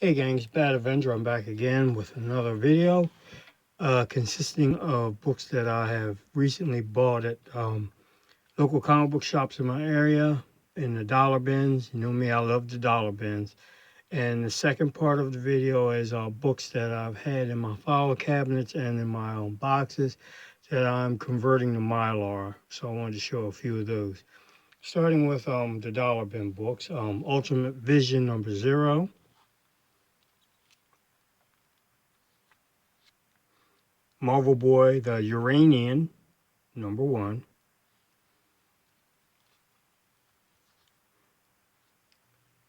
Hey gang, it's Bad Avenger. I'm back again with another video consisting of books that I have recently bought at local comic book shops in my area, in the dollar bins. You know me, I love the dollar bins. And the second part of the video is books that I've had in my file cabinets and in my own boxes that I'm converting to Mylar. So I wanted to show a few of those. Starting with the dollar bin books, Ultimate Vision #0. Marvel Boy, the Uranian, #1.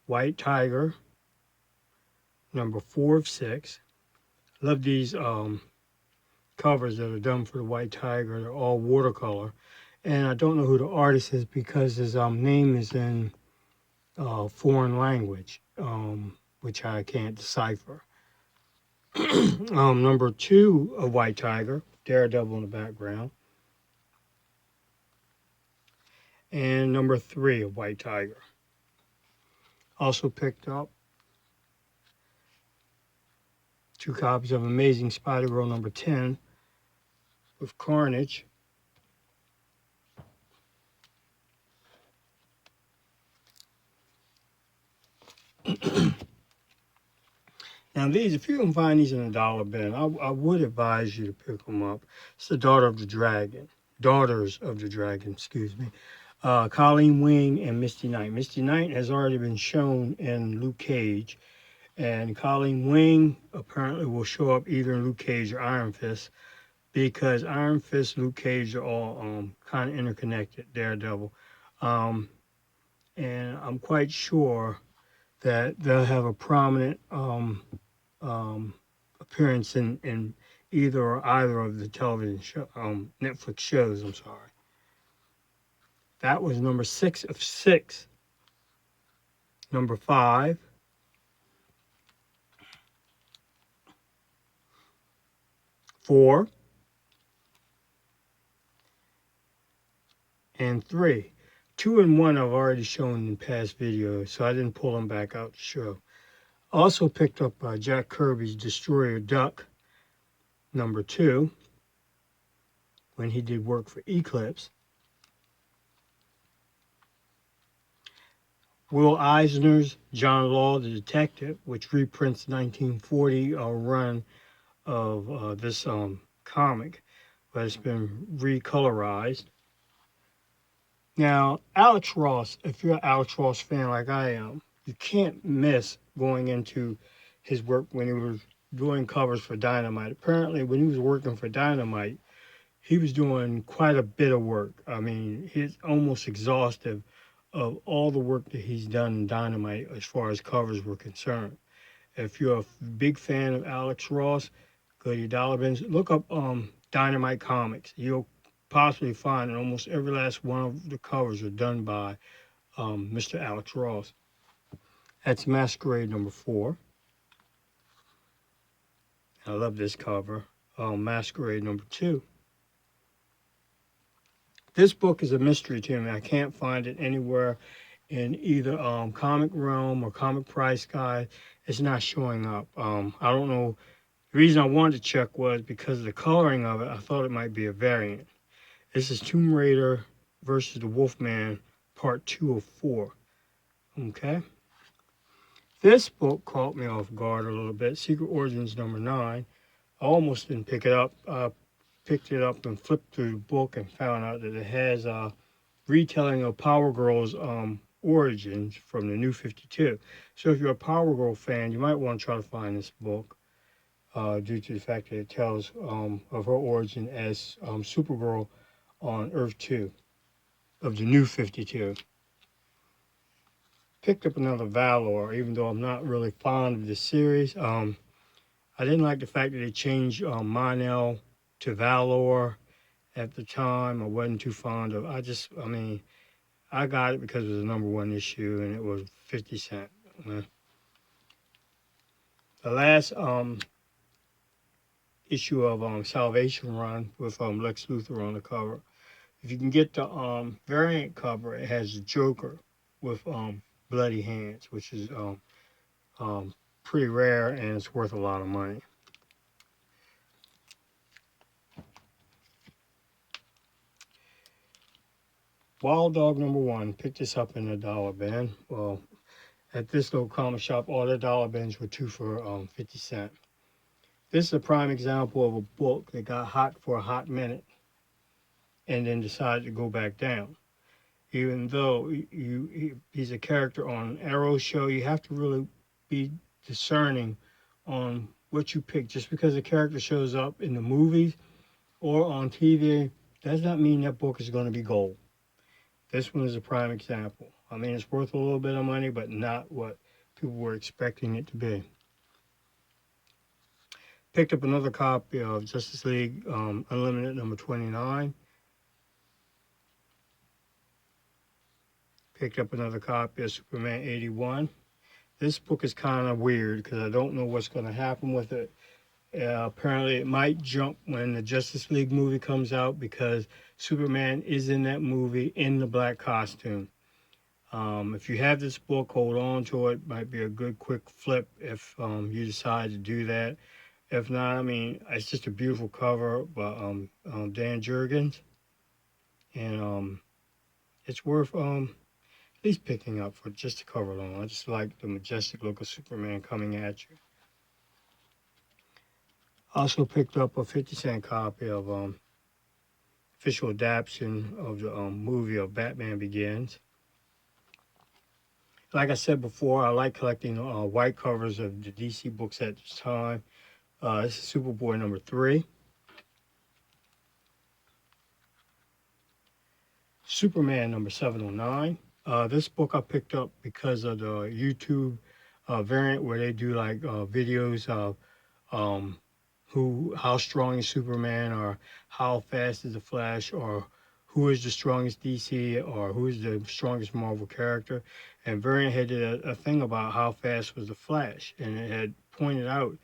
White Tiger, #4 of 6. Love these covers that are done for the White Tiger. They're all watercolor. And I don't know who the artist is because his name is in foreign language, which I can't decipher. #2 of White Tiger, Daredevil in the background. And #3 of White Tiger. Also picked up 2 copies of Amazing Spider-Girl #10 with Carnage. Now these, if you can find these in a dollar bin, I would advise you to pick them up. It's the Daughters of the Dragon, excuse me. Colleen Wing and Misty Knight. Misty Knight has already been shown in Luke Cage, and Colleen Wing apparently will show up either in Luke Cage or Iron Fist, because Iron Fist, Luke Cage are all kind of interconnected, Daredevil. And I'm quite sure that they'll have a prominent appearance in either or either of the television show, Netflix shows. I'm sorry. That was #6 of 6. #5. 4. And 3. 2 and 1 I've already shown in past videos, so I didn't pull them back out to show. Also picked up Jack Kirby's Destroyer Duck #2 when he did work for Eclipse. Will Eisner's John Law the Detective, which reprints 1940 run of this comic, but it's been recolorized. Now, Alex Ross, if you're an Alex Ross fan like I am, you can't miss going into his work when he was doing covers for Dynamite. Apparently, when he was working for Dynamite, he was doing quite a bit of work. I mean, he's almost exhaustive of all the work that he's done in Dynamite as far as covers were concerned. If you're a big fan of Alex Ross, go to your dollar bins, look up Dynamite Comics. You'll possibly find that almost every last one of the covers are done by Mr. Alex Ross. That's Masquerade #4. I love this cover. Masquerade #2. This book is a mystery to me. I can't find it anywhere in either Comic Realm or Comic Price Guide. It's not showing up. I don't know. The reason I wanted to check was because of the coloring of it. I thought it might be a variant. This is Tomb Raider versus the Wolfman, part 2 of 4. Okay. This book caught me off guard a little bit. Secret Origins #9. I almost didn't pick it up. I picked it up and flipped through the book and found out that it has a retelling of Power Girl's origins from the New 52. So if you're a Power Girl fan, you might want to try to find this book due to the fact that it tells of her origin as Supergirl on Earth 2 of the New 52. Picked up another Valor, even though I'm not really fond of this series. I didn't like the fact that they changed Mon-El to Valor at the time. I wasn't too fond of. I mean, I got it because it was a #1 issue and it was 50 cents. The last issue of Salvation Run with Lex Luthor on the cover. If you can get the variant cover, it has the Joker with bloody hands, which is pretty rare and it's worth a lot of money. Wild Dog #1. Picked this up in a dollar bin. Well, at this local comic shop, all the dollar bins were 2 for 50 cents. This is a prime example of a book that got hot for a hot minute and then decided to go back down. Even though he's a character on Arrow show, you have to really be discerning on what you pick. Just because a character shows up in the movies or on TV does not mean that book is going to be gold. This one is a prime example. I mean, it's worth a little bit of money, but not what people were expecting it to be. Picked up another copy of Justice League Unlimited #29. Picked up another copy of Superman 81. This book is kind of weird because I don't know what's going to happen with it. Apparently, it might jump when the Justice League movie comes out because Superman is in that movie in the black costume. If you have this book, hold on to it. Might be a good quick flip if you decide to do that. If not, I mean, it's just a beautiful cover by Dan Jurgens. And it's worth at least picking up for just the cover alone. I just like the majestic look of Superman coming at you. Also picked up a 50-cent copy of official adaptation of the movie of Batman Begins. Like I said before, I like collecting white covers of the DC books at this time. This is Superboy #3. Superman #709. This book I picked up because of the YouTube variant where they do like videos of how strong is Superman, or how fast is the Flash, or who is the strongest DC, or who is the strongest Marvel character. And Variant had did a thing about how fast was the Flash, and it had pointed out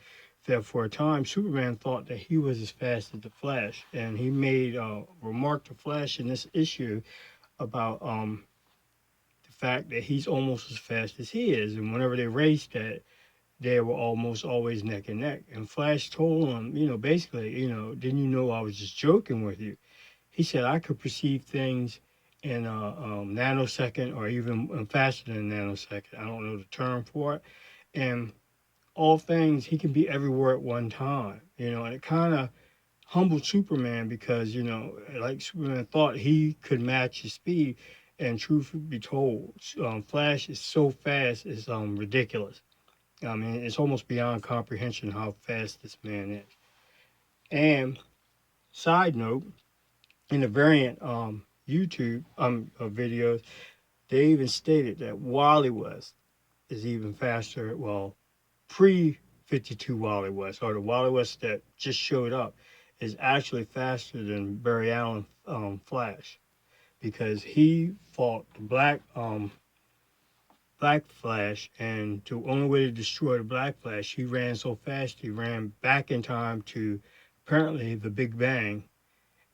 that for a time Superman thought that he was as fast as the Flash, and he made a remark to Flash in this issue about the fact that he's almost as fast as he is, and whenever they raced that, they were almost always neck and neck. And Flash told him, basically, didn't you know I was just joking with you? He said, I could perceive things in a nanosecond, or even faster than a nanosecond. I don't know the term for it. And all things, he can be everywhere at one time, and it kind of humbled Superman because, like Superman thought he could match his speed. And truth be told, Flash is so fast, it's ridiculous. I mean, it's almost beyond comprehension how fast this man is. And side note, in the Variant YouTube videos, they even stated that Wally West is even faster. Well, pre-52 Wally West, or the Wally West that just showed up, is actually faster than Barry Allen Flash, because he fought the Black Flash, and the only way to destroy the Black Flash, he ran so fast he ran back in time to apparently the Big Bang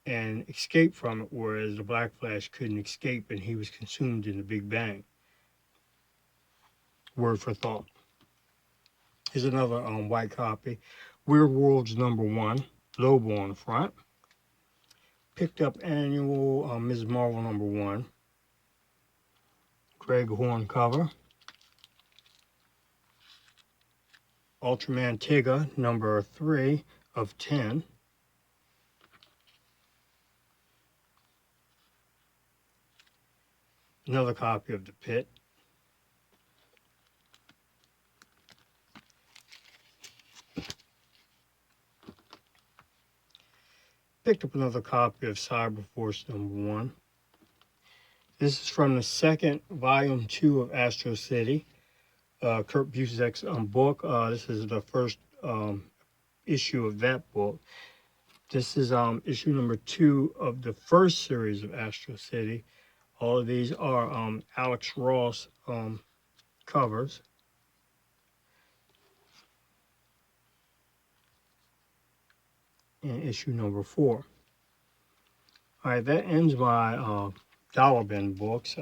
and escaped from it, whereas the Black Flash couldn't escape and he was consumed in the Big Bang. Word for thought. Here's another white copy. Weird Worlds #1, Lobo on the front. Picked up annual Ms. Marvel #1. Greg Horn cover. Ultraman Tiga #3 of 10. Another copy of The Pit. Picked up another copy of Cyberforce #1. This is from the second volume 2 of Astro City. Kurt Busiek's book. This is the first issue of that book. This is issue #2 of the first series of Astro City. All of these are Alex Ross covers. And issue #4. All right, that ends my dollar bin books.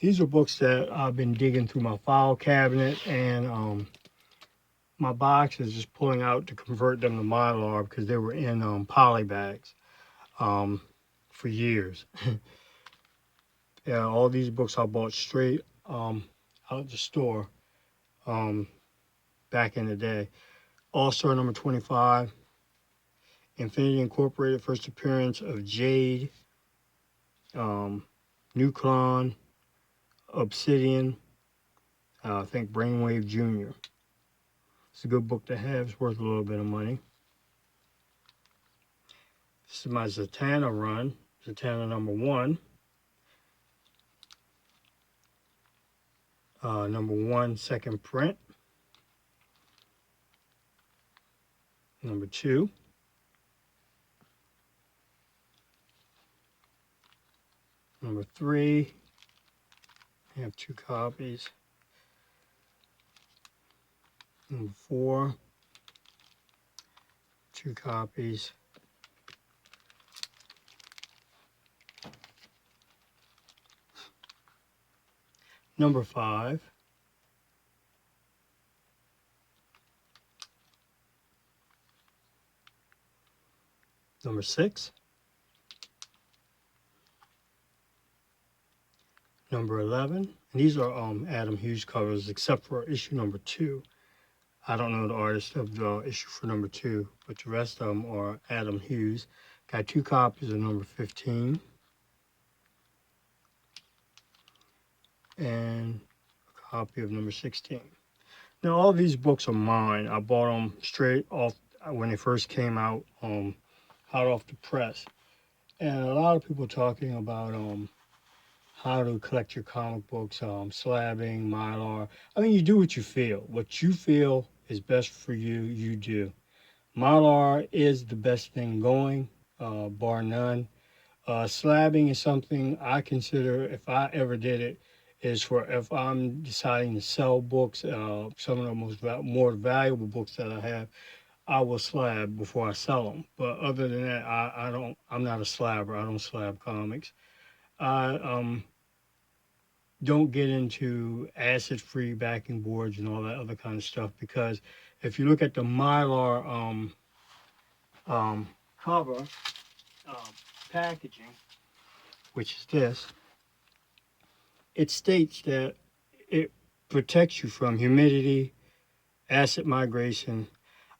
These are books that I've been digging through my file cabinet, and my boxes, just pulling out to convert them to Mylar because they were in poly bags um, for years. Yeah, all these books I bought straight out the store um, back in the day. All-Star number 25, Infinity Incorporated, first appearance of Jade, Nuclon, Obsidian, I think Brainwave Jr. It's a good book to have. It's worth a little bit of money. This is my Zatanna run, Zatanna number 1. Number 1, second print. Number 2. Number 3. I have 2 copies. Number 4. 2 copies. Number 5. Number 6. Number 11. And these are Adam Hughes covers, except for issue number 2. I don't know the artist of the issue for number 2, but the rest of them are Adam Hughes. Got 2 copies of number 15. And a copy of number 16. Now, all these books are mine. I bought them straight off when they first came out, hot off the press. And a lot of people talking about how to collect your comic books, slabbing, Mylar. I mean, you do what you feel. What you feel is best for you, you do. Mylar is the best thing going, bar none. Slabbing is something I consider, if I ever did it, is for if I'm deciding to sell books, some of the more valuable books that I have, I will slab before I sell them. But other than that, I'm not a slabber. I don't slab comics. I don't get into acid-free backing boards and all that other kind of stuff because if you look at the Mylar cover packaging, which is this, it states that it protects you from humidity, acid migration,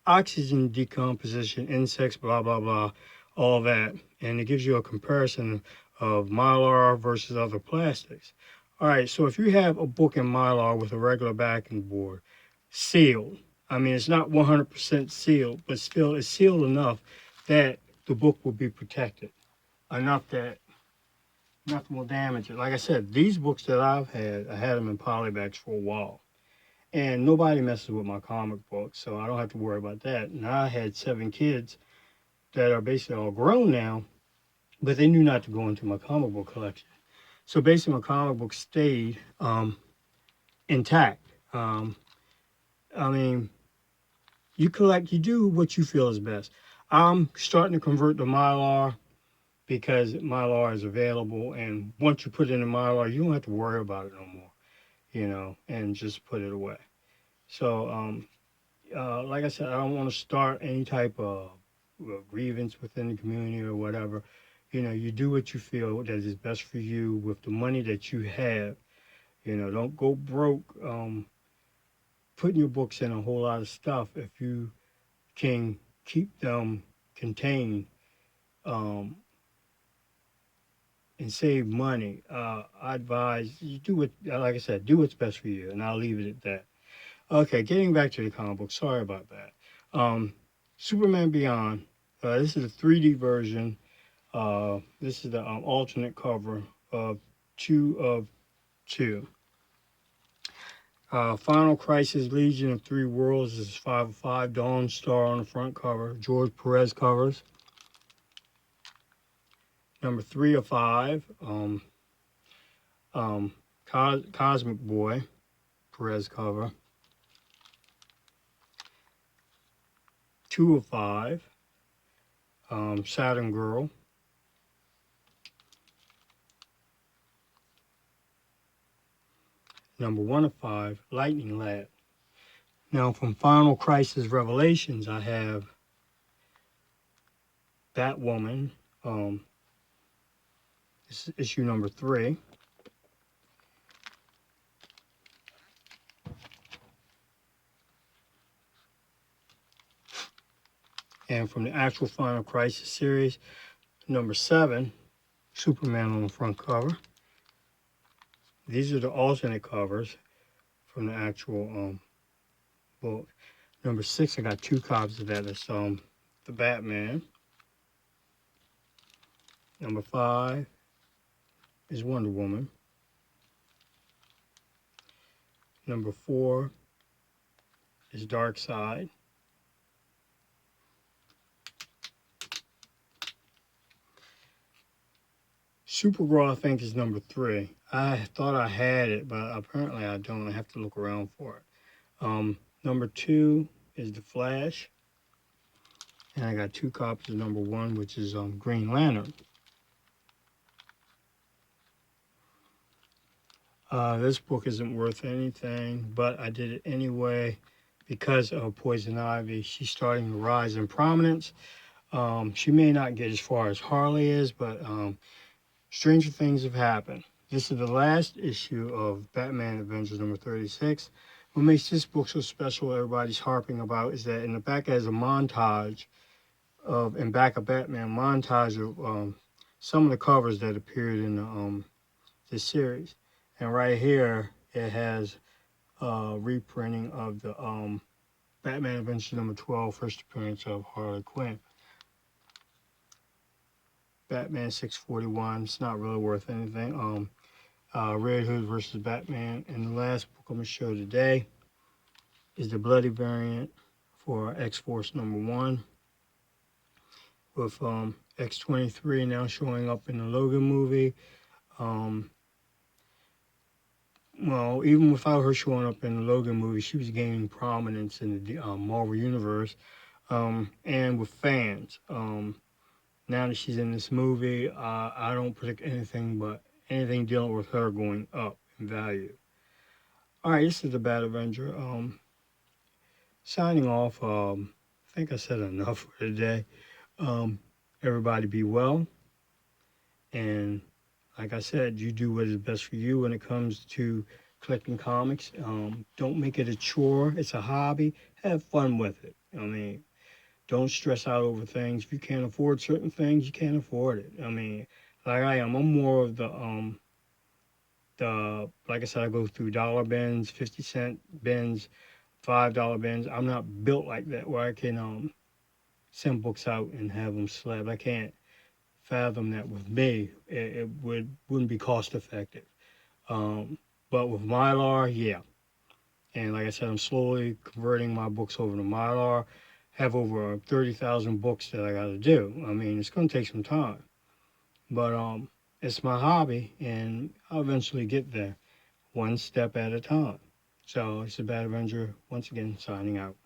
oxygen decomposition, insects, blah, blah, blah, all that. And it gives you a comparison of Mylar versus other plastics. All right, so if you have a book in Mylar with a regular backing board, sealed, I mean, it's not 100% sealed, but still it's sealed enough that the book will be protected, enough that nothing will damage it. Like I said, these books that I had them in polybags for a while. And nobody messes with my comic books, so I don't have to worry about that. And I had 7 kids that are basically all grown now, but they knew not to go into my comic book collection. So basically, my comic book stayed intact. I mean, you do what you feel is best. I'm starting to convert to Mylar because Mylar is available, and once you put it in Mylar, you don't have to worry about it no more, and just put it away. So, like I said, I don't want to start any type of grievance within the community or whatever. You do what you feel that is best for you with the money that you have. Don't go broke putting your books in a whole lot of stuff if you can keep them contained um, and save money. I advise you do what, like I said, do what's best for you, and I'll leave it at that. Okay, getting back to the comic book. Sorry about that. Superman Beyond. This is a 3D version. This is the alternate cover of 2 of 2. Final Crisis Legion of 3 Worlds. This is 5 of 5. Dawn Star on the front cover. George Perez covers. Number 3 of 5. Cosmic Boy. Perez cover. 2 of 5. Saturn Girl. Number 1 of 5. Lightning Lad. Now from Final Crisis Revelations, I have Batwoman. This is issue number 3. And from the actual Final Crisis series, number 7, Superman on the front cover. These are the alternate covers from the actual book. Number 6, I got 2 copies of that. It's the Batman. Number 5 is Wonder Woman. Number 4 is Darkseid. Supergirl, I think, is number 3. I thought I had it, but apparently I don't. I have to look around for it. Number 2 is The Flash. And I got 2 copies of number 1, which is Green Lantern. This book isn't worth anything, but I did it anyway because of Poison Ivy. She's starting to rise in prominence. She may not get as far as Harley is, but stranger things have happened. This is the last issue of Batman Adventures number 36. What makes this book so special, everybody's harping about, is that in the back has a montage of, in Back of Batman, montage of some of the covers that appeared in this series. And right here, it has a reprinting of the Batman Adventures number 12, first appearance of Harley Quinn. Batman 641, it's not really worth anything. Red Hood versus Batman. And the last book I'm going to show today is the Bloody variant for X-Force number 1. With X-23 now showing up in the Logan movie. Well, even without her showing up in the Logan movie, she was gaining prominence in the Marvel Universe and with fans. Now that she's in this movie, I don't predict anything dealing with her going up in value. All right, this is the Bat Avenger. Signing off. I think I said enough for today. Everybody be well. And like I said, you do what is best for you when it comes to collecting comics. Don't make it a chore. It's a hobby. Have fun with it. I mean, don't stress out over things. If you can't afford certain things, you can't afford it. I mean, like I am, I'm more of the like I said, I go through dollar bins, 50-cent bins, $5 bins. I'm not built like that where I can send books out and have them slabbed. I can't fathom that with me. It wouldn't be cost effective. But with Mylar, yeah. And like I said, I'm slowly converting my books over to Mylar. Have over 30,000 books that I got to do. I mean, it's going to take some time. But it's my hobby, and I'll eventually get there, one step at a time. So it's the Bat Avenger, once again, signing out.